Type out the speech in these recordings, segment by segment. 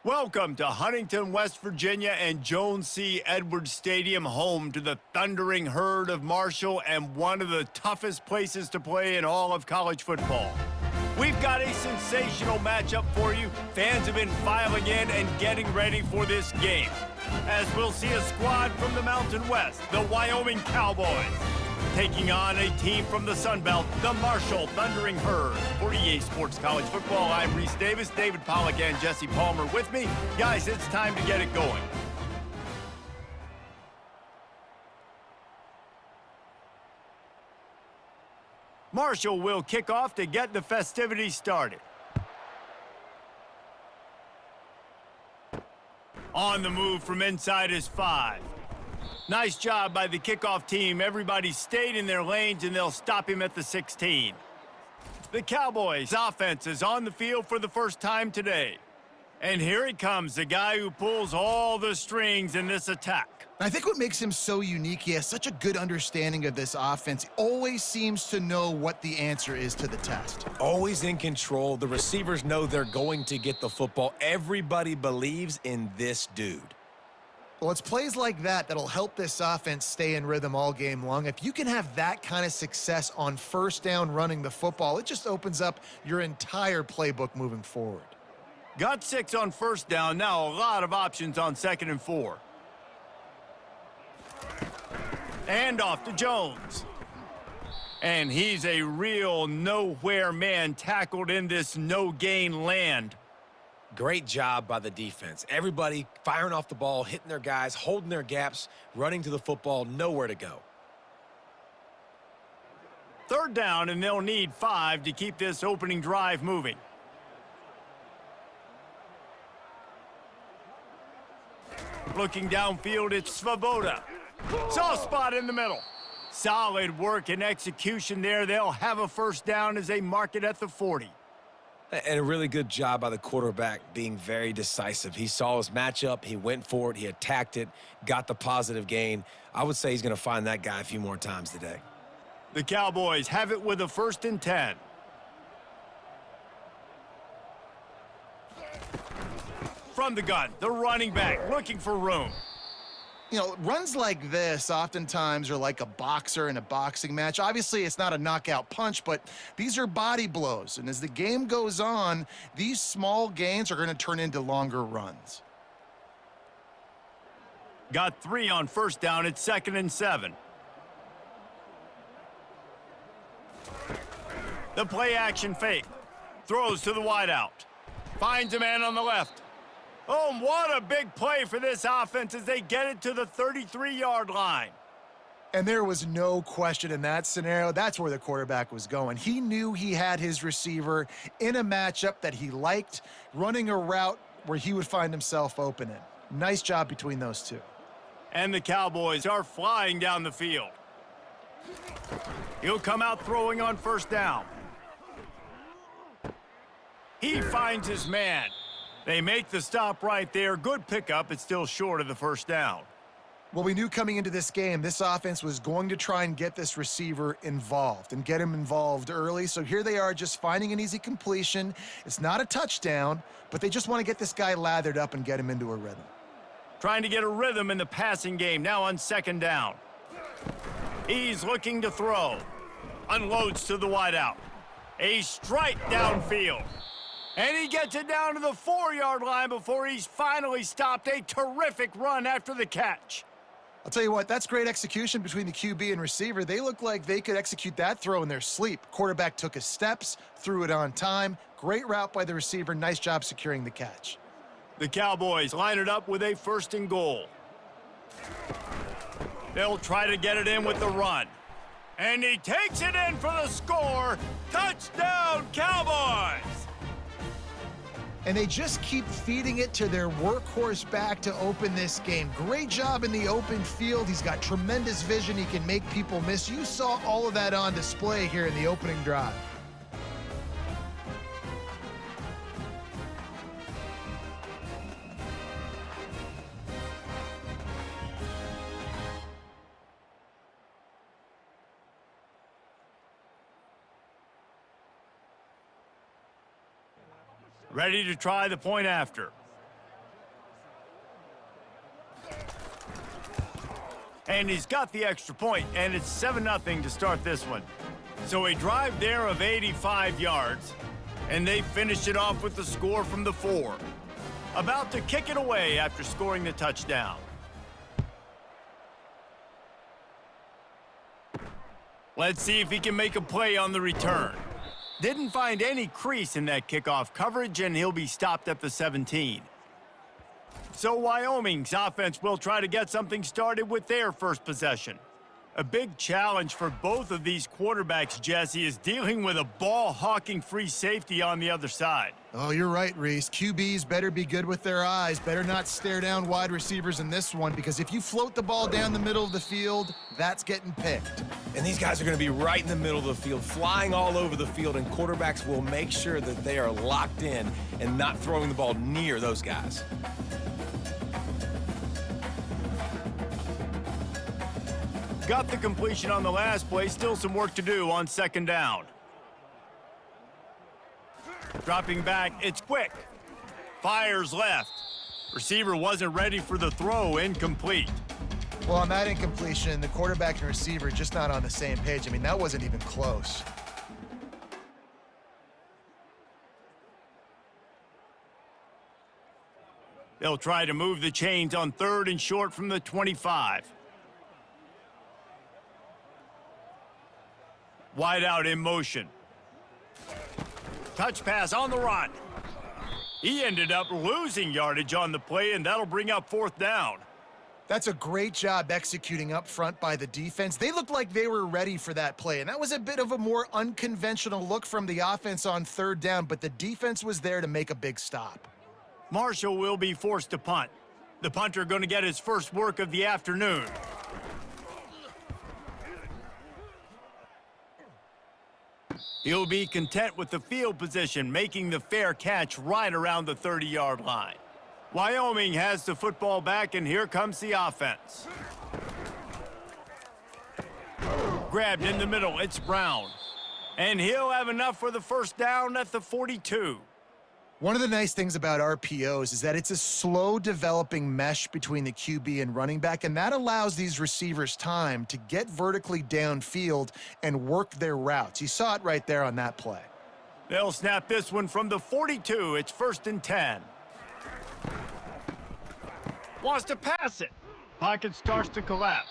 Welcome to Huntington, West Virginia and Jones C. Edwards Stadium, home to the thundering herd of Marshall and one of the toughest places to play in all of college football. We've got a sensational matchup for you. Fans have been filing in and getting ready for this game, as we'll see a squad from the Mountain West, the Wyoming Cowboys, taking on a team from the Sun Belt, the Marshall Thundering Herd. For EA Sports College Football, I'm Reese Davis, David Pollack, and Jesse Palmer with me. Guys, it's time to get it going. Marshall will kick off to get the festivities started. On the move from inside is 5. Nice job by the kickoff team. Everybody stayed in their lanes, and they'll stop him at the 16. The Cowboys' offense is on the field for the first time today. And here he comes, the guy who pulls all the strings in this attack. I think what makes him so unique, he has such a good understanding of this offense. He always seems to know what the answer is to the test. Always in control. The receivers know they're going to get the football. Everybody believes in this dude. Well, it's plays like that that'll help this offense stay in rhythm all game long. If you can have that kind of success on first down running the football, it just opens up your entire playbook moving forward. Got 6 on first down. Now a lot of options on 2nd and 4. And off to Jones. And he's a real nowhere man, tackled in this no-gain land. Great job by the defense. Everybody firing off the ball, hitting their guys, holding their gaps, running to the football, nowhere to go. 3rd down, and they'll need 5 to keep this opening drive moving. Looking downfield, it's Svoboda. Soft spot in the middle. Solid work and execution there. They'll have a first down as they mark it at the 40. And a really good job by the quarterback being very decisive. He saw his matchup, he went for it, he attacked it, got the positive gain. I would say he's going to find that guy a few more times today. The Cowboys have it with a 1st and 10. From the gun, the running back looking for room. You know, runs like this oftentimes are like a boxer in a boxing match. Obviously, it's not a knockout punch, but these are body blows. And as the game goes on, these small gains are going to turn into longer runs. Got 3 on first down. It's 2nd and 7. The play action fake. Throws to the wideout. Finds a man on the left. Oh, what a big play for this offense as they get it to the 33-yard line. And there was no question in that scenario. That's where the quarterback was going. He knew he had his receiver in a matchup that he liked, running a route where he would find himself open in. Nice job between those two. And the Cowboys are flying down the field. He'll come out throwing on first down. He finds his man. They make the stop right there. Good pickup. It's still short of the first down. Well, we knew coming into this game, this offense was going to try and get this receiver involved and get him involved early. So here they are just finding an easy completion. It's not a touchdown, but they just want to get this guy lathered up and get him into a rhythm. Trying to get a rhythm in the passing game. Now on 2nd down. He's looking to throw. Unloads to the wideout. A strike downfield. And he gets it down to the 4-yard line before he's finally stopped. A terrific run after the catch. I'll tell you what, that's great execution between the QB and receiver. They look like they could execute that throw in their sleep. Quarterback took his steps, threw it on time. Great route by the receiver. Nice job securing the catch. The Cowboys line it up with a 1st and goal. They'll try to get it in with the run. And he takes it in for the score. Touchdown, Cowboys! And they just keep feeding it to their workhorse back to open this game. Great job in the open field. He's got tremendous vision. He can make people miss. You saw all of that on display here in the opening drive. Ready to try the point after. And he's got the extra point, and it's 7-0 to start this one. So a drive there of 85 yards, and they finish it off with the score from the 4. About to kick it away after scoring the touchdown. Let's see if he can make a play on the return. Didn't find any crease in that kickoff coverage, and he'll be stopped at the 17. So Wyoming's offense will try to get something started with their first possession. A big challenge for both of these quarterbacks, Jesse, is dealing with a ball-hawking free safety on the other side. Oh, you're right, Reese. QBs better be good with their eyes. Better not stare down wide receivers in this one, because if you float the ball down the middle of the field, that's getting picked. And these guys are going to be right in the middle of the field, flying all over the field, and quarterbacks will make sure that they are locked in and not throwing the ball near those guys. Got the completion on the last play, still some work to do on second down. Dropping back, it's quick. Fires left. Receiver wasn't ready for the throw, incomplete. Well, on that incompletion, the quarterback and receiver just not on the same page. I mean, that wasn't even close. They'll try to move the chains on 3rd and short from the 25. Wide out in motion. Touch pass on the run. He ended up losing yardage on the play, and that'll bring up 4th down. That's a great job executing up front by the defense. They looked like they were ready for that play, and that was a bit of a more unconventional look from the offense on 3rd down, but the defense was there to make a big stop. Marshall will be forced to punt. The punter going to get his first work of the afternoon. He'll be content with the field position, making the fair catch right around the 30-yard line. Wyoming has the football back, and here comes the offense. Grabbed in the middle, it's Brown. And he'll have enough for the first down at the 42. One of the nice things about RPOs is that it's a slow developing mesh between the QB and running back, and that allows these receivers time to get vertically downfield and work their routes. You saw it right there on that play. They'll snap this one from the 42. It's 1st and 10. Wants to pass it. Pocket starts to collapse.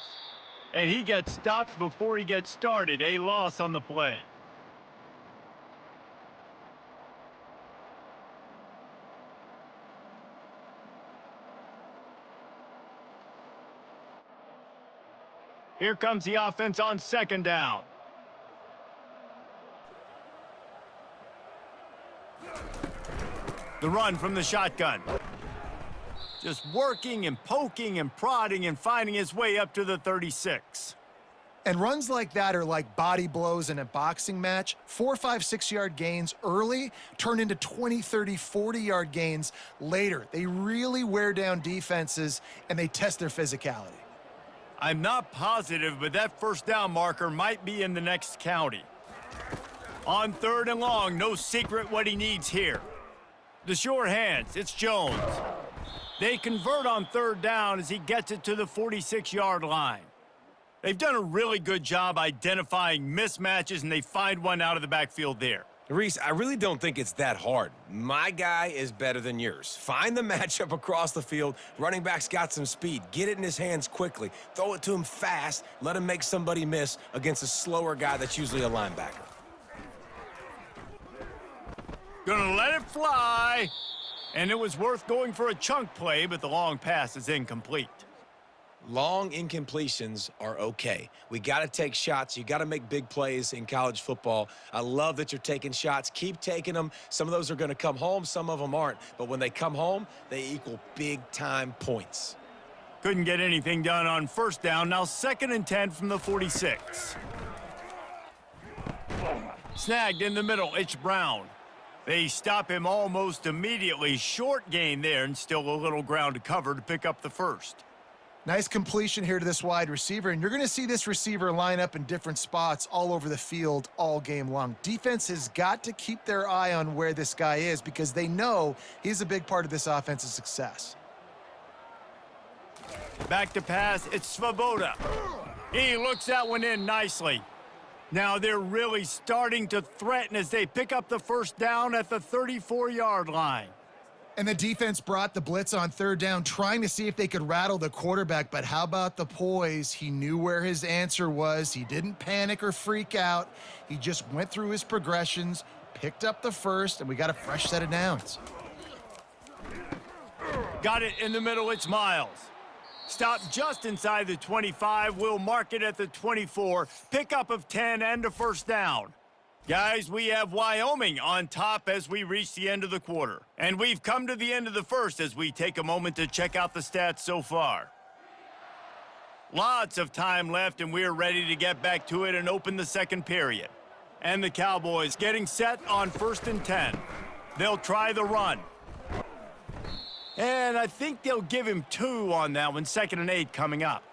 And he gets stopped before he gets started. A loss on the play. Here comes the offense on 2nd down. The run from the shotgun. Just working and poking and prodding and finding his way up to the 36. And runs like that are like body blows in a boxing match. 4, 5, 6-yard gains early turn into 20, 30, 40-yard gains later. They really wear down defenses, and they test their physicality. I'm not positive, but that first down marker might be in the next county. On 3rd and long, no secret what he needs here. The sure hands, it's Jones. They convert on 3rd down as he gets it to the 46-yard line. They've done a really good job identifying mismatches, and they find one out of the backfield there. Reese, I really don't think it's that hard. My guy is better than yours. Find the matchup across the field. Running back's got some speed. Get it in his hands quickly. Throw it to him fast. Let him make somebody miss against a slower guy that's usually a linebacker. Gonna let it fly. And it was worth going for a chunk play, but the long pass is incomplete. Long incompletions are okay. We got to take shots. You got to make big plays in college football. I love that you're taking shots. Keep taking them. Some of those are going to come home. Some of them aren't. But when they come home, they equal big-time points. Couldn't get anything done on 1st down. Now 2nd and 10 from the 46. Snagged in the middle. It's Brown. They stop him almost immediately. Short gain there, and still a little ground to cover to pick up the first. Nice completion here to this wide receiver, and you're going to see this receiver line up in different spots all over the field all game long. Defense has got to keep their eye on where this guy is because they know he's a big part of this offense's success. Back to pass, it's Svoboda. He looks that one in nicely. Now they're really starting to threaten as they pick up the first down at the 34-yard line. And the defense brought the blitz on third down, trying to see if they could rattle the quarterback. But how about the poise? He knew where his answer was. He didn't panic or freak out. He just went through his progressions, picked up the first, and we got a fresh set of downs. Got it in the middle, it's Miles. Stop just inside the 25. We'll mark it at the 24. Pickup of 10 and a first down. Guys, we have Wyoming on top as we reach the end of the quarter. And we've come to the end of the first as we take a moment to check out the stats so far. Lots of time left, and we're ready to get back to it and open the second period. And the Cowboys getting set on 1st and 10. They'll try the run. And I think they'll give him 2 on that one, 2nd and 8 coming up.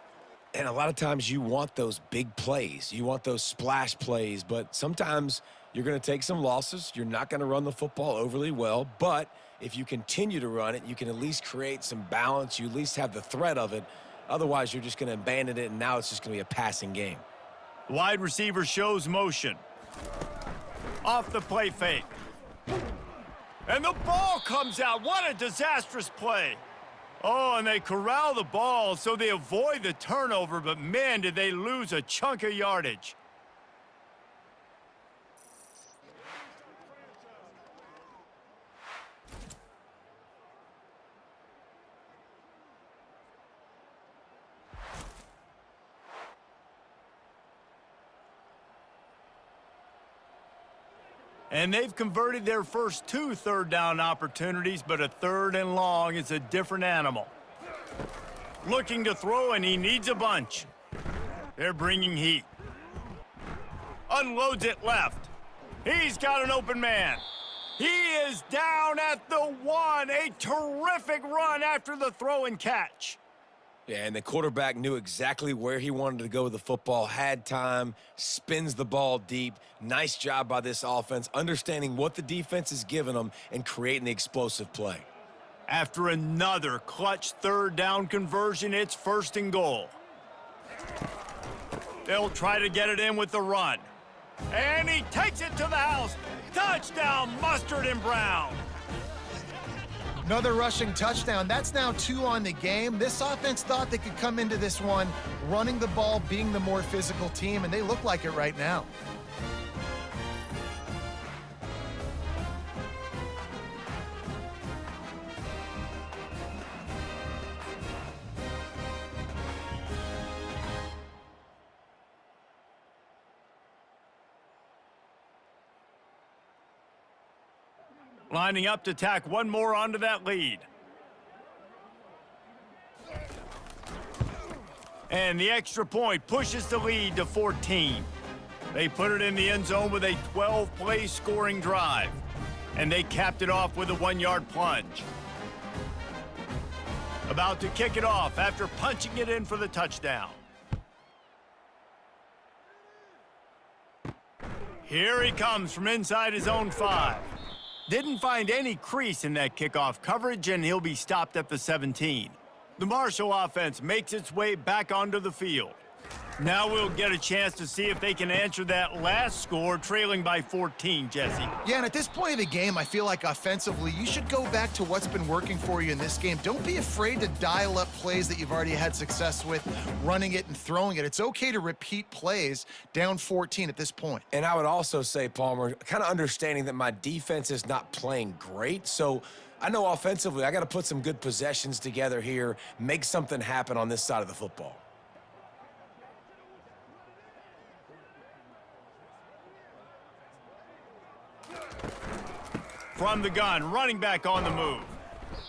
And a lot of times you want those big plays. You want those splash plays, but sometimes you're going to take some losses. You're not going to run the football overly well, but if you continue to run it, you can at least create some balance. You at least have the threat of it. Otherwise, you're just going to abandon it, and now it's just going to be a passing game. Wide receiver shows motion. Off the play fake. And the ball comes out. What a disastrous play. Oh, and they corral the ball so they avoid the turnover, but man, did they lose a chunk of yardage. And they've converted their first 2 third-down opportunities, but a 3rd and long is a different animal. Looking to throw, and he needs a bunch. They're bringing heat. Unloads it left. He's got an open man. He is down at the 1. A terrific run after the throw and catch. Yeah, and the quarterback knew exactly where he wanted to go with the football, had time, spins the ball deep. Nice job by this offense, understanding what the defense is giving them and creating the explosive play. After another clutch 3rd down conversion, it's 1st and goal. They'll try to get it in with the run. And he takes it to the house. Touchdown, Mustard and Brown. Another rushing touchdown. That's now 2 on the game. This offense thought they could come into this one running the ball, being the more physical team, and they look like it right now. Lining up to tack one more onto that lead. And the extra point pushes the lead to 14. They put it in the end zone with a 12-play scoring drive. And they capped it off with a 1-yard plunge. About to kick it off after punching it in for the touchdown. Here he comes from inside his own 5. Didn't find any crease in that kickoff coverage, and he'll be stopped at the 17. The Marshall offense makes its way back onto the field. Now we'll get a chance to see if they can answer that last score, trailing by 14, Jesse. Yeah, and at this point of the game, I feel like offensively, you should go back to what's been working for you in this game. Don't be afraid to dial up plays that you've already had success with, running it and throwing it. It's okay to repeat plays down 14 at this point. And I would also say, Palmer, kind of understanding that my defense is not playing great, so I know offensively I got to put some good possessions together here, make something happen on this side of the football. From the gun, running back on the move.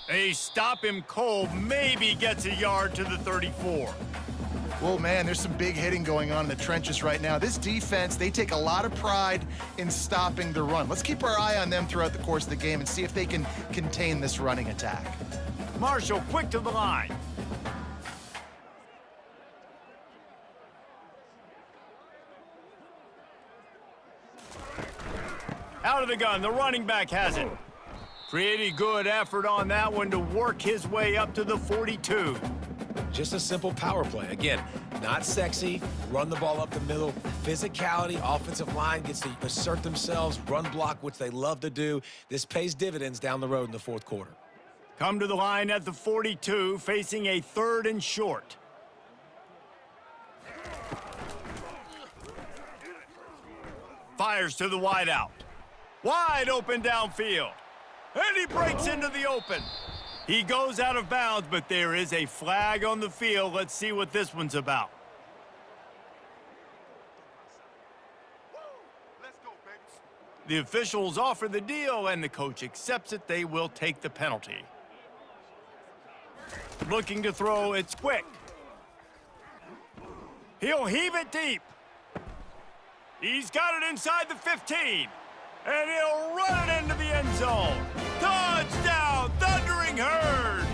They stop him cold, maybe gets a yard to the 34. Well, man, there's some big hitting going on in the trenches right now. This defense, they take a lot of pride in stopping the run. Let's keep our eye on them throughout the course of the game and see if they can contain this running attack. Marshall quick to the line. Out of the gun, the running back has it. Pretty good effort on that one to work his way up to the 42. Just a simple power play. Again, not sexy, run the ball up the middle. Physicality, offensive line gets to assert themselves, run block, which they love to do. This pays dividends down the road in the fourth quarter. Come to the line at the 42, facing a 3rd and short. Fires to the wideout. Wide open downfield. And he breaks into the open. He goes out of bounds, but there is a flag on the field. Let's see what this one's about. The officials offer the deal, and the coach accepts it. They will take the penalty. Looking to throw, it's quick. He'll heave it deep. He's got it inside the 15. And he'll run it into the end zone. Touchdown, Thundering Herd!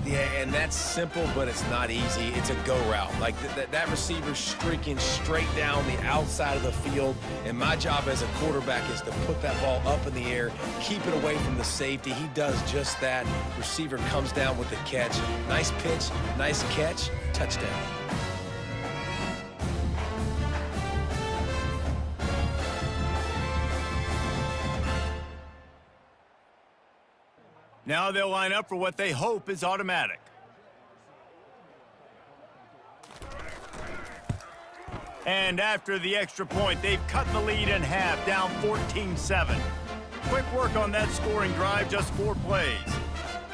Yeah, and that's simple, but it's not easy. It's a go route. Like, that receiver's streaking straight down the outside of the field, and my job as a quarterback is to put that ball up in the air, keep it away from the safety. He does just that. Receiver comes down with the catch. Nice pitch, nice catch, touchdown. Now they'll line up for what they hope is automatic. And after the extra point, they've cut the lead in half, down 14-7. Quick work on that scoring drive, just 4 plays.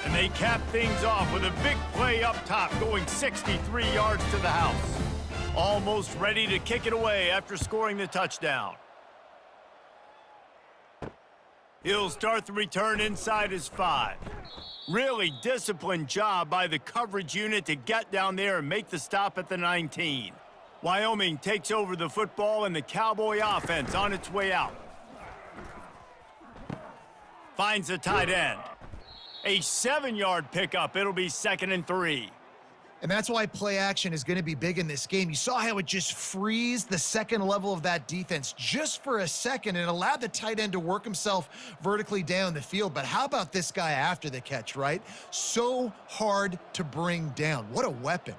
And they cap things off with a big play up top, going 63 yards to the house. Almost ready to kick it away after scoring the touchdown. He'll start the return inside his 5. Really disciplined job by the coverage unit to get down there and make the stop at the 19. Wyoming takes over the football and the Cowboy offense on its way out. Finds the tight end. A 7-yard pickup. It'll be 2nd and 3. And that's why play action is going to be big in this game. You saw how it just frees the second level of that defense just for a second and allowed the tight end to work himself vertically down the field. But how about this guy after the catch, right? So hard to bring down. What a weapon.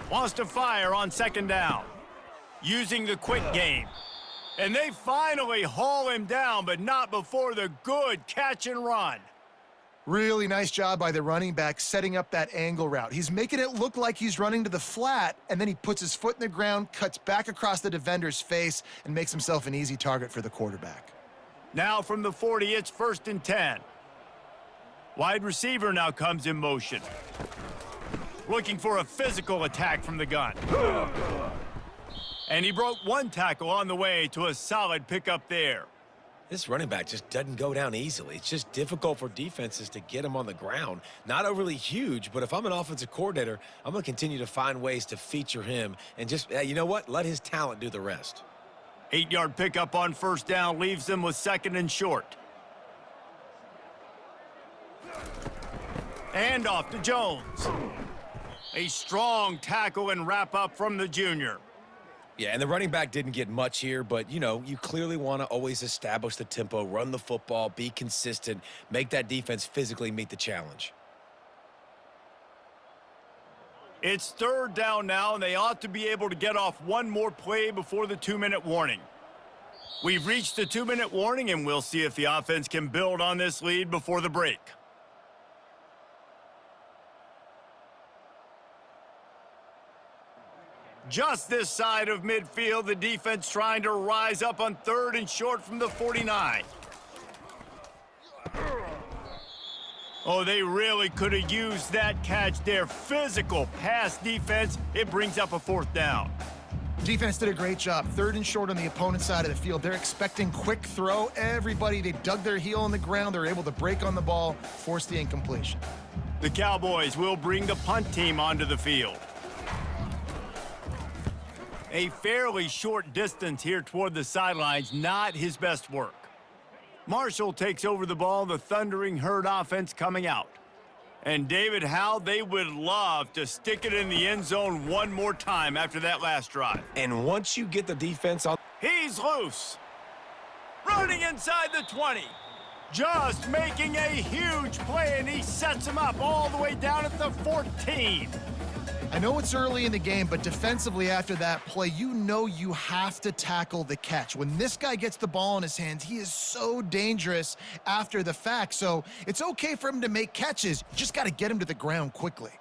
Wants to fire on 2nd down. Using the quick game. And they finally haul him down, but not before the good catch and run. Really nice job by the running back setting up that angle route. He's making it look like he's running to the flat, and then he puts his foot in the ground, cuts back across the defender's face, and makes himself an easy target for the quarterback. Now from the 40, it's 1st and 10. Wide receiver now comes in motion. Looking for a physical attack from the gun. And he broke 1 tackle on the way to a solid pickup there. This running back just doesn't go down easily. It's just difficult for defenses to get him on the ground. Not overly huge, but if I'm an offensive coordinator, I'm going to continue to find ways to feature him and just, you know what, let his talent do the rest. 8-yard pickup on 1st down leaves them with 2nd and short. And off to Jones. A strong tackle and wrap up from the junior. Yeah, and the running back didn't get much here, but, you know, you clearly want to always establish the tempo, run the football, be consistent, make that defense physically meet the challenge. It's 3rd down now, and they ought to be able to get off 1 more play before the 2-minute warning. We've reached the 2-minute warning, and we'll see if the offense can build on this lead before the break. Just this side of midfield, the defense trying to rise up on 3rd and short from the 49. Oh, they really could have used that catch there. Physical pass defense. It brings up a 4th down. Defense did a great job. 3rd and short on the opponent's side of the field. They're expecting quick throw. Everybody, they dug their heel on the ground. They're able to break on the ball, force the incompletion. The Cowboys will bring the punt team onto the field. A fairly short distance here toward the sidelines, not his best work. Marshall takes over the ball, the Thundering Herd offense coming out. And David, how they would love to stick it in the end zone 1 more time after that last drive. And once you get the defense on... He's loose. Running inside the 20. just making a huge play, and he sets him up all the way down at the 14. I know it's early in the game, but defensively after that play, you know you have to tackle the catch. When this guy gets the ball in his hands, he is so dangerous after the fact. So it's okay for him to make catches. You just got to get him to the ground quickly.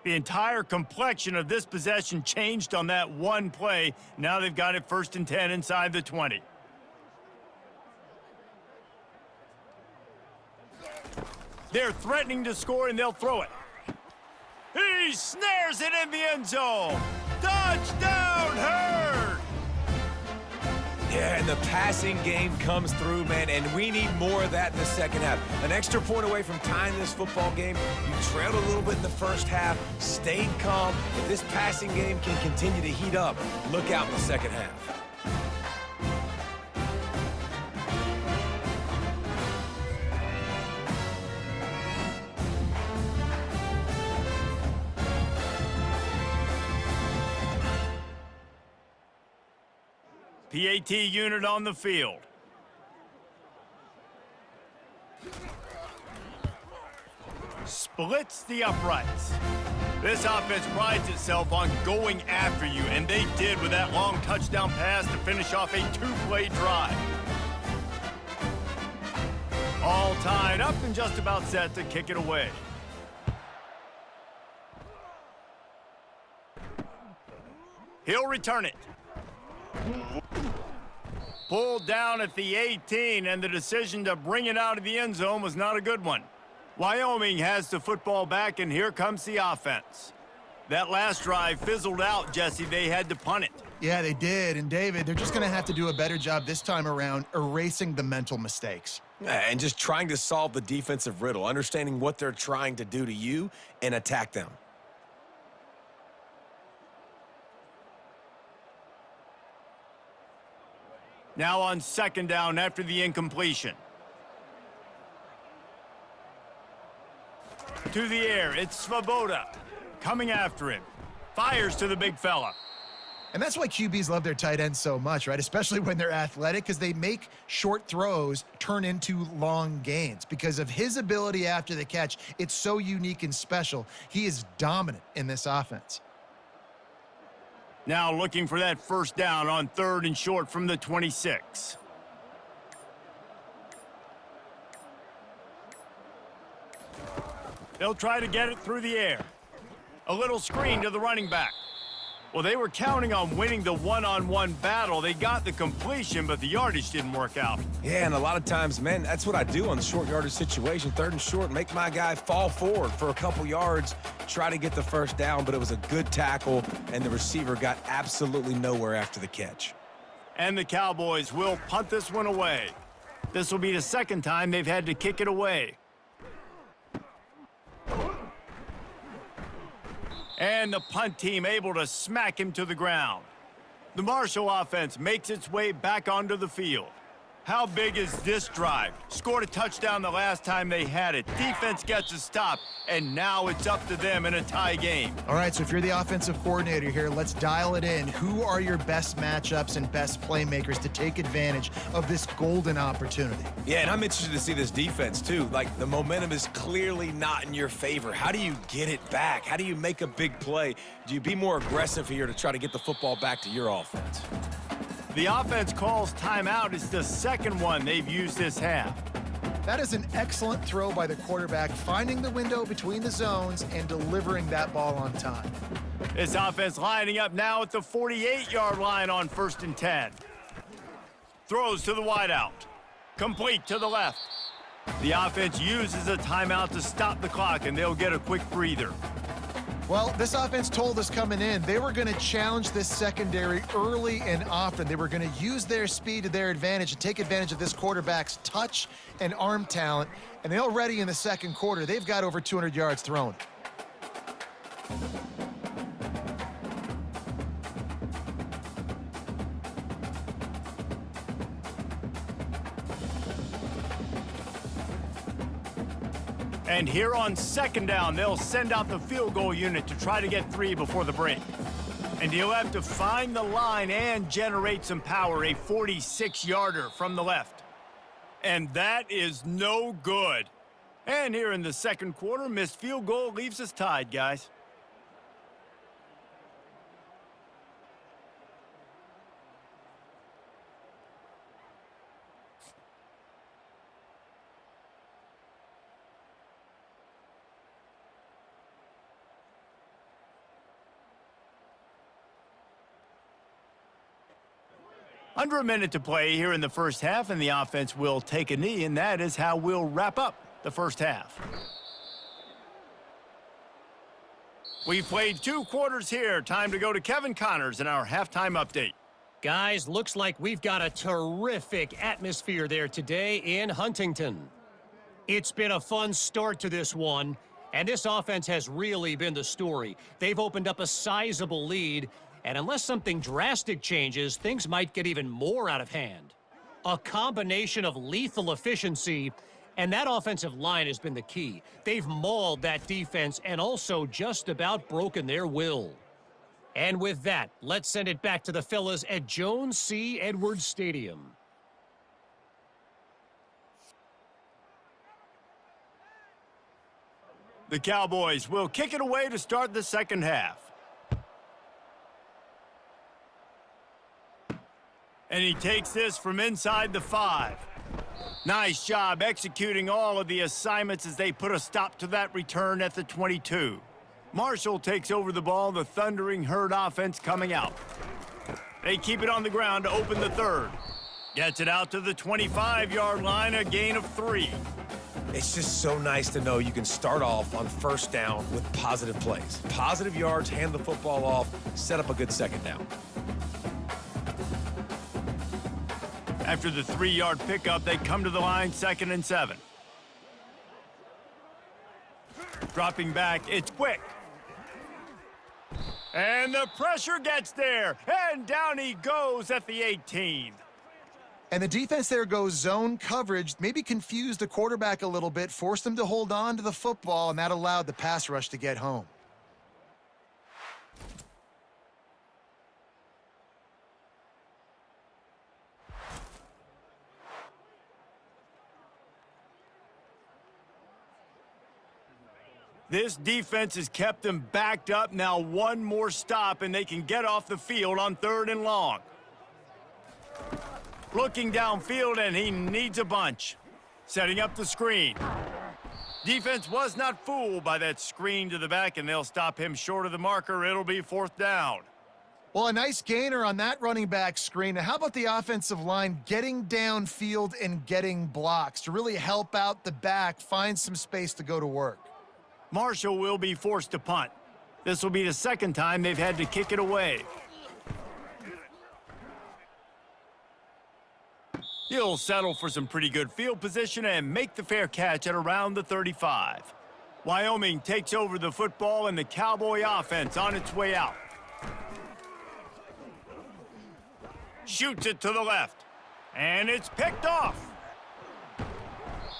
The entire complexion of this possession changed on that one play. Now they've got it 1st and 10 inside the 20. They're threatening to score, and they'll throw it. He snares it in the end zone. Touchdown, Herd! Yeah, and the passing game comes through, man, and we need more of that in the second half. An extra point away from tying this football game. You trailed a little bit in the first half, stayed calm. If this passing game can continue to heat up, look out in the second half. PAT unit on the field. Splits the uprights. This offense prides itself on going after you, and they did with that long touchdown pass to finish off a 2-play drive. All tied up and just about set to kick it away. He'll return it. Pulled down at the 18, and the decision to bring it out of the end zone was not a good one. Wyoming has the football back, and here comes the offense. That last drive fizzled out, Jesse. They had to punt it. Yeah, they did. And, David, they're just going to have to do a better job this time around erasing the mental mistakes. And just trying to solve the defensive riddle, understanding what they're trying to do to you and attack them. Now on 2nd down after the incompletion. To the air, it's Svoboda coming after him. Fires to the big fella. And that's why QBs love their tight ends so much, right? Especially when they're athletic, because they make short throws turn into long gains. Because of his ability after the catch, it's so unique and special. He is dominant in this offense. Now looking for that 1st down on 3rd and short from the 26. They'll try to get it through the air. A little screen to the running back. Well, they were counting on winning the one-on-one battle. They got the completion, but the yardage didn't work out. Yeah, and a lot of times, man, that's what I do on the short yardage situation. 3rd and short, make my guy fall forward for a couple yards, try to get the 1st down, but it was a good tackle, and the receiver got absolutely nowhere after the catch. And the Cowboys will punt this one away. This will be the 2nd time they've had to kick it away. And the punt team able to smack him to the ground. The Marshall offense makes its way back onto the field. How big is this drive? Scored a touchdown the last time they had it. Defense gets a stop, and now it's up to them in a tie game. All right, so if you're the offensive coordinator here, let's dial it in. Who are your best matchups and best playmakers to take advantage of this golden opportunity? Yeah, and I'm interested to see this defense, too. Like, the momentum is clearly not in your favor. How do you get it back? How do you make a big play? Do you be more aggressive here to try to get the football back to your offense? The offense calls timeout. It's the 2nd one they've used this half. That is an excellent throw by the quarterback, finding the window between the zones and delivering that ball on time. This offense lining up now at the 48-yard line on 1st and 10. Throws to the wideout. Complete to the left. The offense uses a timeout to stop the clock, and they'll get a quick breather. Well, this offense told us coming in they were going to challenge this secondary early and often. They were going to use their speed to their advantage and take advantage of this quarterback's touch and arm talent. And already in the 2nd quarter, they've got over 200 yards thrown. And here on second down, they'll send out the field goal unit to try to get 3 before the break. And he'll have to find the line and generate some power, a 46-yarder from the left. And that is no good. And here in the second quarter, missed field goal leaves us tied, guys. Under a minute to play here in the first half, and the offense will take a knee, and that is how we'll wrap up the first half. We've played 2 quarters here. Time to go to Kevin Connors in our halftime update. Guys, looks like we've got a terrific atmosphere there today in Huntington. It's been a fun start to this one, and this offense has really been the story. They've opened up a sizable lead, and unless something drastic changes, things might get even more out of hand. A combination of lethal efficiency, and that offensive line has been the key. They've mauled that defense and also just about broken their will. And with that, let's send it back to the fellas at Jones C. Edwards Stadium. The Cowboys will kick it away to start the second half. And he takes this from inside the 5. Nice job executing all of the assignments as they put a stop to that return at the 22. Marshall takes over the ball, the Thundering Herd offense coming out. They keep it on the ground to open the third. Gets it out to the 25-yard line, a gain of 3. It's just so nice to know you can start off on first down with positive plays. Positive yards, hand the football off, set up a good second down. After the 3-yard pickup, they come to the line, 2nd and 7. Dropping back, it's quick. And the pressure gets there, and down he goes at the 18. And the defense there goes zone coverage, maybe confused the quarterback a little bit, forced him to hold on to the football, and that allowed the pass rush to get home. This defense has kept them backed up. Now one more stop, and they can get off the field on 3rd and long. Looking downfield, and he needs a bunch. Setting up the screen. Defense was not fooled by that screen to the back, and they'll stop him short of the marker. It'll be 4th down. Well, a nice gainer on that running back screen. Now, how about the offensive line getting downfield and getting blocks to really help out the back, find some space to go to work? Marshall will be forced to punt. This will be the 2nd time they've had to kick it away. He'll settle for some pretty good field position and make the fair catch at around the 35. Wyoming takes over the football, and the Cowboy offense on its way out. Shoots it to the left, and it's picked off.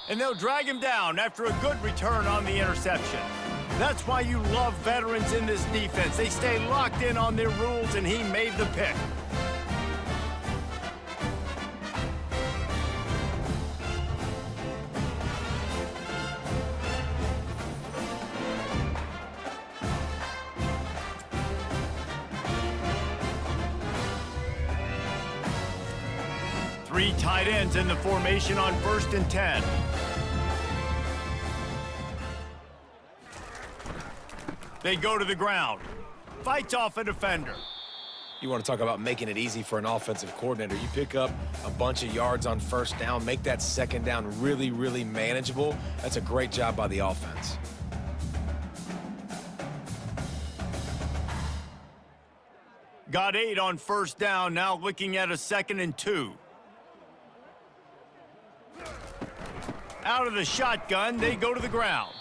And they'll drag him down after a good return on the interception. That's why you love veterans in this defense. They stay locked in on their rules, and he made the pick. Three tight ends in the formation on 1st and 10. They go to the ground. Fights off a defender. You want to talk about making it easy for an offensive coordinator. You pick up a bunch of yards on 1st down, make that 2nd down really, really manageable. That's a great job by the offense. Got 8 on 1st down, now looking at a 2nd and 2. Out of the shotgun, they go to the ground.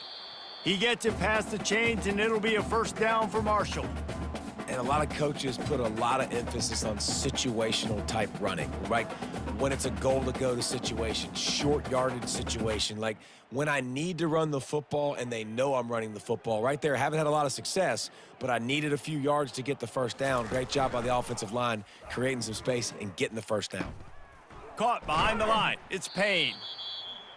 He gets it past the chains, and it'll be a 1st down for Marshall. And a lot of coaches put a lot of emphasis on situational type running, right? when it's a goal-to-go situation, short yardage situation, like when I need to run the football and they know I'm running the football. Right there, haven't had a lot of success, but I needed a few yards to get the first down. Great job by the offensive line, creating some space and getting the first down. Caught behind the line. It's Payne.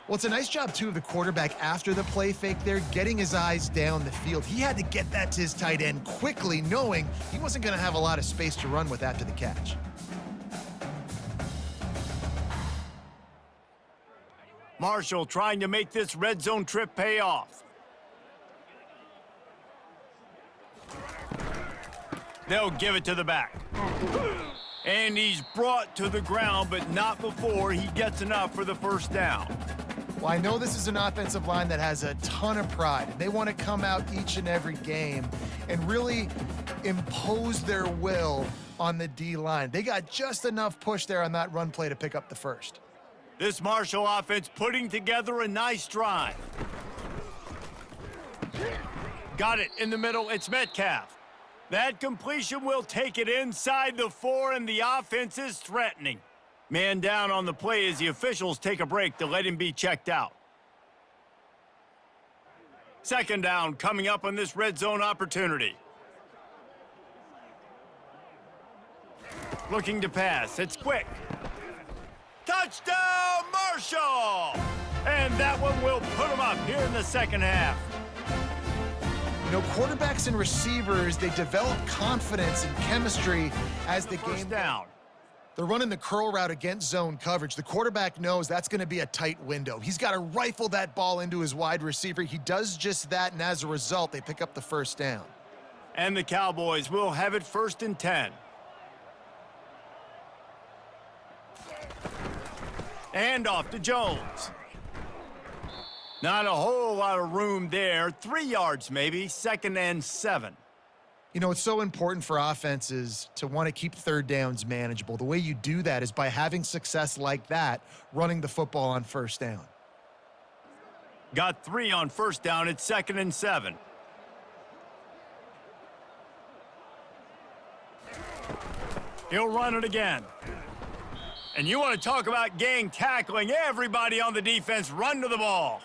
Well, it's a nice job, too, of the quarterback after the play fake there, getting his eyes down the field. He had to get that to his tight end quickly, knowing he wasn't going to have a lot of space to run with after the catch. Marshall trying to make this red zone trip pay off. They'll give it to the back. And he's brought to the ground, but not before he gets enough for the first down. Well, I know this is an offensive line that has a ton of pride. They want to come out each and every game and really impose their will on the D-line. They got just enough push there on that run play to pick up the first. This Marshall offense putting together a nice drive. Got it in the middle. It's Metcalf. That completion will take it inside the 4, and the offense is threatening. Man down on the play as the officials take a break to let him be checked out. Second down coming up on this red zone opportunity. Looking to pass. It's quick. Touchdown, Marshall! And that one will put him up here in the second half. You know, quarterbacks and receivers, they develop confidence and chemistry as the game First down. They're running the curl route against zone coverage. The quarterback knows that's going to be a tight window. He's got to rifle that ball into his wide receiver. He does just that, and as a result, they pick up the first down. And the Cowboys will have it 1st and 10. And off to Jones. Not a whole lot of room there. 3 yards maybe, 2nd and 7. You know, it's so important for offenses to want to keep third downs manageable. The way you do that is by having success like that, running the football on first down. Got 3 on first down. It's 2nd and 7. He'll run it again. And you want to talk about gang tackling. Everybody on the defense run to the ball.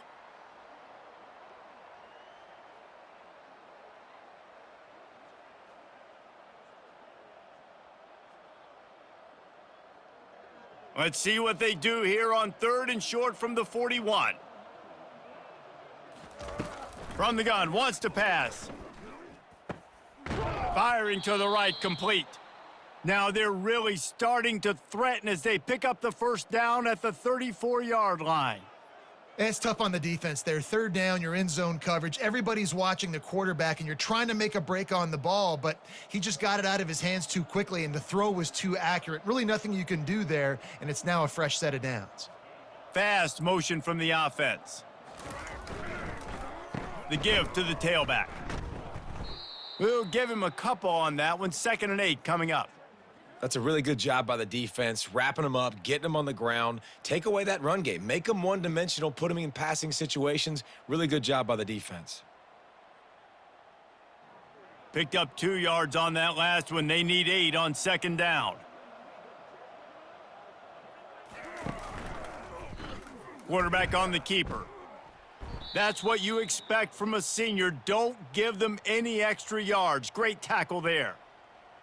Let's see what they do here on 3rd and short from the 41. From the gun, wants to pass. Firing to the right, complete. Now they're really starting to threaten as they pick up the first down at the 34-yard line. It's tough on the defense there. 3rd down, you're in zone coverage. Everybody's watching the quarterback, and you're trying to make a break on the ball, but he just got it out of his hands too quickly, and the throw was too accurate. Really nothing you can do there, and it's now a fresh set of downs. Fast motion from the offense. The give to the tailback. We'll give him a couple on that one. 2nd and 8 coming up. That's a really good job by the defense, wrapping them up, getting them on the ground. Take away that run game. Make them one-dimensional, put them in passing situations. Really good job by the defense. Picked up 2 yards on that last one. They need 8 on 2nd down. Quarterback on the keeper. That's what you expect from a senior. Don't give them any extra yards. Great tackle there.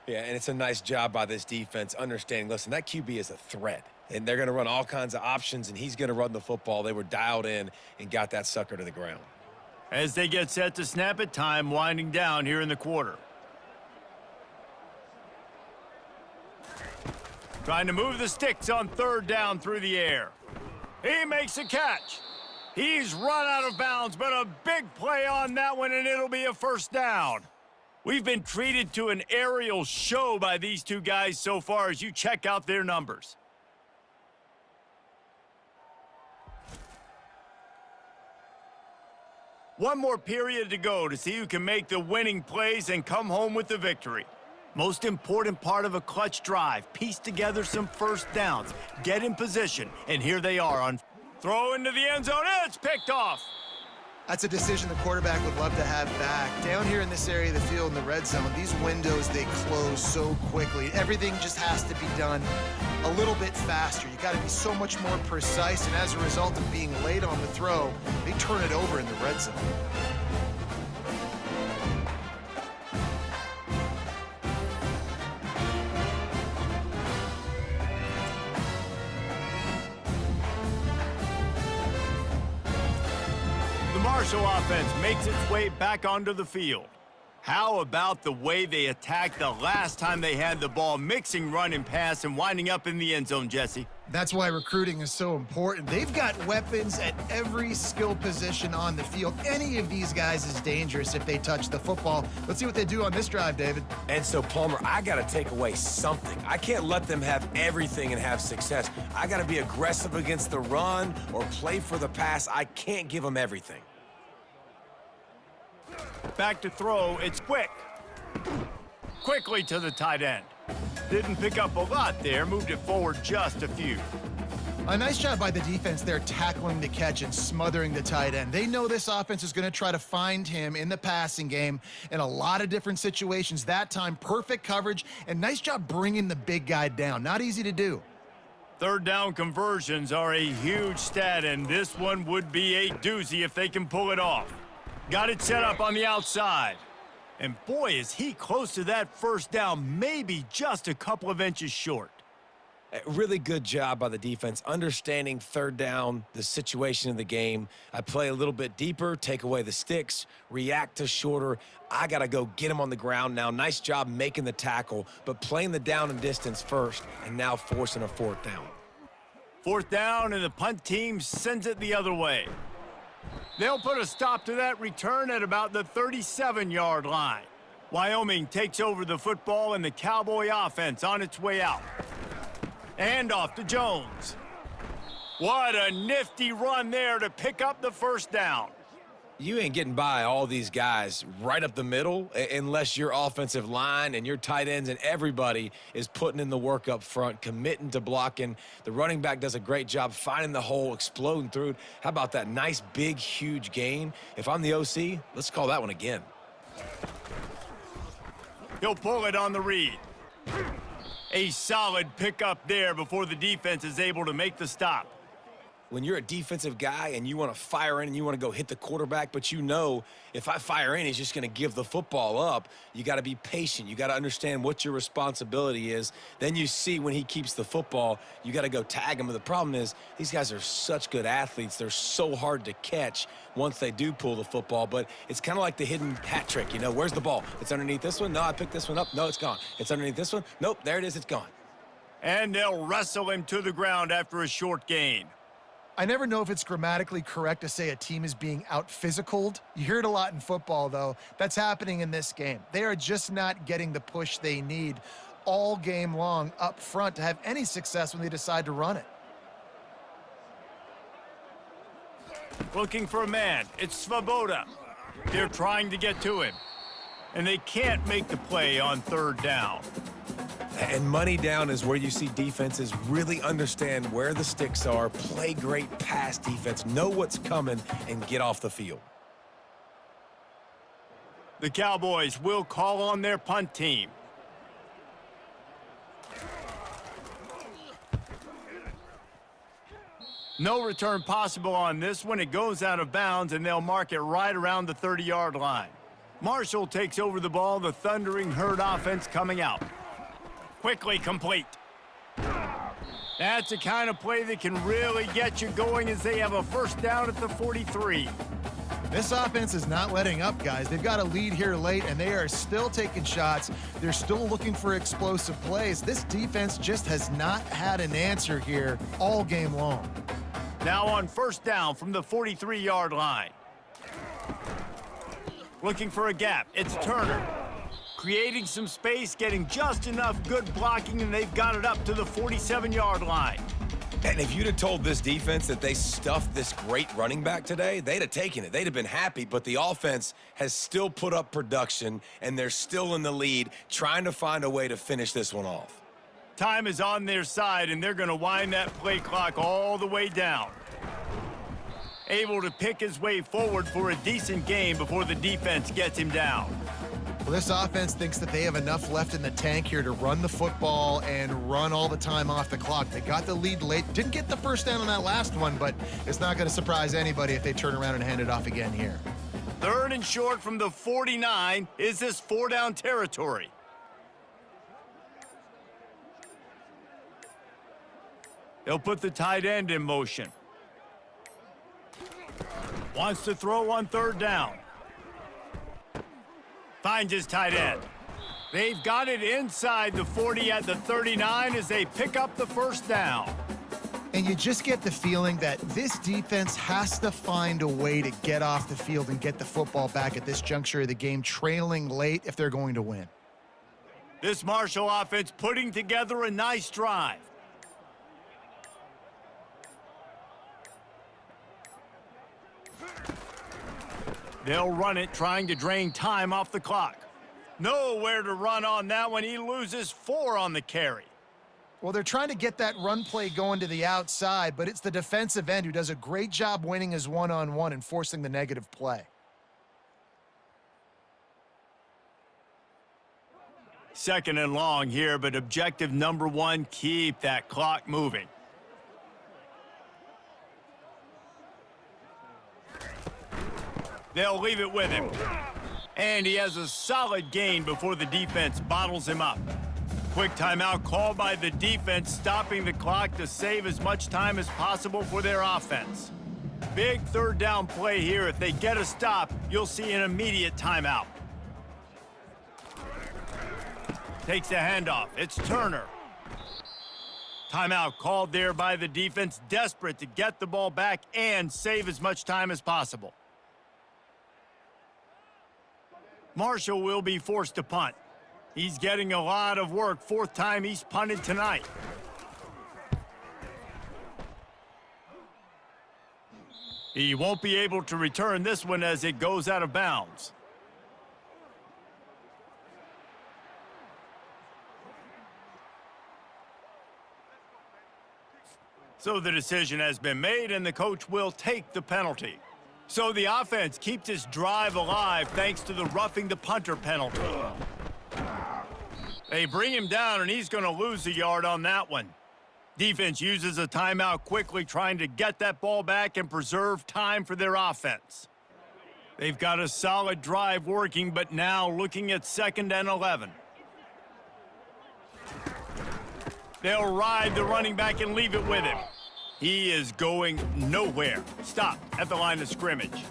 Yeah, and it's a nice job by this defense understanding, listen, that QB is a threat, and they're going to run all kinds of options, and he's going to run the football. They were dialed in and got that sucker to the ground. As they get set to snap it, time winding down here in the quarter. Trying to move the sticks on 3rd down through the air. He makes a catch. He's run out of bounds, but a big play on that one, and it'll be a first down. We've been treated to an aerial show by these two guys so far as you check out their numbers. One more period to go to see who can make the winning plays and come home with the victory. Most important part of a clutch drive, piece together some first downs, get in position, and here they are on throw into the end zone. It's picked off. That's a decision the quarterback would love to have back. Down here in this area of the field in the red zone, these windows, they close so quickly. Everything just has to be done a little bit faster. You got to be so much more precise, and as a result of being late on the throw, they turn it over in the red zone. The Marshall offense makes its way back onto the field. How about the way they attacked the last time they had the ball, mixing run and pass and winding up in the end zone, Jesse? That's why recruiting is so important. They've got weapons at every skill position on the field. Any of these guys is dangerous if they touch the football. Let's see what they do on this drive, David. And so, Palmer, I got to take away something. I can't let them have everything and have success. I got to be aggressive against the run or play for the pass. I can't give them everything. Back to throw, it's quick. Quickly to the tight end. Didn't pick up a lot there, moved it forward just a few. A nice job by the defense there tackling the catch and smothering the tight end. They know this offense is going to try to find him in the passing game in a lot of different situations. That time, perfect coverage, and nice job bringing the big guy down. Not easy to do. Third down conversions are a huge stat, and this one would be a doozy if they can pull it off. Got it set up on the outside. And boy, is he close to that first down, maybe just a couple of inches short. A really good job by the defense, understanding third down, the situation of the game. I play a little bit deeper, take away the sticks, react to shorter. I got to go get him on the ground now. Nice job making the tackle, but playing the down and distance first, and now forcing a fourth down. Fourth down, and the punt team sends it the other way. They'll put a stop to that return at about the 37-yard line. Wyoming takes over the football, and the Cowboy offense on its way out. And off to Jones. What a nifty run there to pick up the first down. You ain't getting by all these guys right up the middle unless your offensive line and your tight ends and everybody is putting in the work up front, committing to blocking. The running back does a great job finding the hole, exploding through it. How about that nice, big, huge gain? If I'm the OC, let's call that one again. He'll pull it on the read. A solid pickup there before the defense is able to make the stop. When you're a defensive guy and you want to fire in and you want to go hit the quarterback, but you know if I fire in, he's just going to give the football up, you got to be patient. You got to understand what your responsibility is. Then you see when he keeps the football, you got to go tag him. But the problem is these guys are such good athletes. They're so hard to catch once they do pull the football. But it's kind of like the hidden hat trick. You know, where's the ball? It's underneath this one. No, I picked this one up. No, it's gone. It's underneath this one. Nope, there it is. It's gone. And they'll wrestle him to the ground after a short gain. I never know if it's grammatically correct to say a team is being out-physicaled. You hear it a lot in football, though. That's happening in this game. They are just not getting the push they need all game long up front to have any success when they decide to run it. Looking for a man. It's Svoboda. They're trying to get to him. And they can't make the play on third down. And money down is where you see defenses really understand where the sticks are, play great pass defense, know what's coming, and get off the field. The Cowboys will call on their punt team. No return possible on this one. It goes out of bounds, and they'll mark it right around the 30-yard line. Marshall takes over the ball, the Thundering Herd offense coming out. Quickly complete. That's the kind of play that can really get you going as they have a first down at the 43. This offense is not letting up, guys. They've got a lead here late, and they are still taking shots. They're still looking for explosive plays. This defense just has not had an answer here all game long. Now on first down from the 43-yard line. Looking for a gap. It's Turner. Creating some space, getting just enough good blocking, and they've got it up to the 47-yard line. And if you'd have told this defense that they stuffed this great running back today, they'd have taken it. They'd have been happy, but the offense has still put up production, and they're still in the lead, trying to find a way to finish this one off. Time is on their side, and they're going to wind that play clock all the way down. able to pick his way forward for a decent game before the defense gets him down. Well, this offense thinks that they have enough left in the tank here to run the football and run all the time off the clock. They got the lead late. Didn't get the first down on that last one, but it's not going to surprise anybody if they turn around and hand it off again here. 3rd and short from the 49. Is this 4-down territory? They'll put the tight end in motion. Wants to throw on 3rd down. Finds his tight end. They've got it inside the 40 at the 39 as they pick up the 1st down. And you just get the feeling that this defense has to find a way to get off the field and get the football back at this juncture of the game, trailing late if they're going to win. This Marshall offense putting together a nice drive. They'll run it, trying to drain time off the clock. Nowhere to run on that one. He loses 4 on the carry. Well, they're trying to get that run play going to the outside, but it's the defensive end who does a great job winning his one-on-one and forcing the negative play. Second and long here, but objective number 1, keep that clock moving. They'll leave it with him. And he has a solid gain before the defense bottles him up. Quick timeout called by the defense, stopping the clock to save as much time as possible for their offense. Big 3rd down play here. If they get a stop, you'll see an immediate timeout. Takes the handoff. It's Turner. Timeout called there by the defense, desperate to get the ball back and save as much time as possible. Marshall will be forced to punt. He's getting a lot of work. 4th time he's punted tonight. He won't be able to return this one as it goes out of bounds. So the decision has been made, and the coach will take the penalty. So the offense keeps its drive alive thanks to the roughing the punter penalty. They bring him down, and he's going to lose a yard on that one. Defense uses a timeout quickly, trying to get that ball back and preserve time for their offense. They've got a solid drive working, but now looking at 2nd and 11. They'll ride the running back and leave it with him. He is going nowhere. Stop at the line of scrimmage.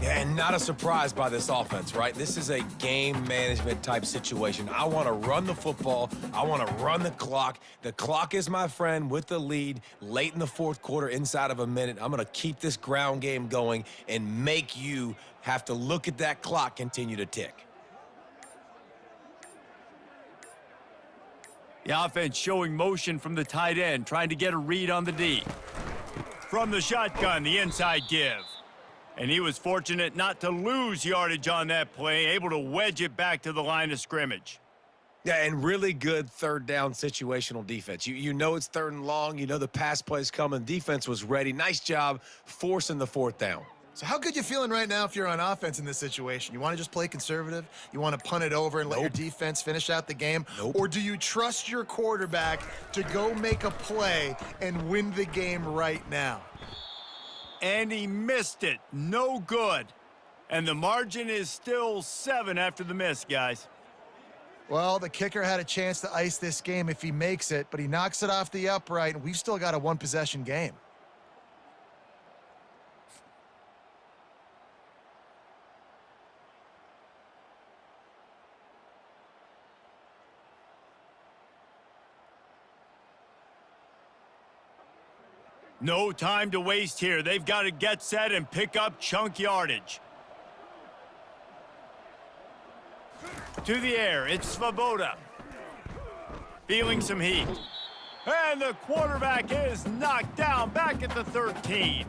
Yeah, and not a surprise by this offense, right? This is a game management type situation. I want to run the football. I want to run the clock. The clock is my friend with the lead late in the 4th quarter, inside of a minute. I'm going to keep this ground game going and make you have to look at that clock continue to tick. The offense showing motion from the tight end, trying to get a read on the D. From the shotgun, the inside give. And he was fortunate not to lose yardage on that play, able to wedge it back to the line of scrimmage. Yeah, and really good 3rd down situational defense. You know it's 3rd and long. You know the pass play's coming. Defense was ready. Nice job forcing the 4th down. So how good you feeling right now if you're on offense in this situation? You want to just play conservative? You want to punt it over and let your defense finish out the game? Or do you trust your quarterback to go make a play and win the game right now? And he missed it. No good. And the margin is still 7 after the miss, guys. Well, the kicker had a chance to ice this game if he makes it, but he knocks it off the upright, and we've still got a 1-possession game. No time to waste here. They've got to get set and pick up chunk yardage. To the air, it's Svoboda. Feeling some heat. And the quarterback is knocked down back at the 13.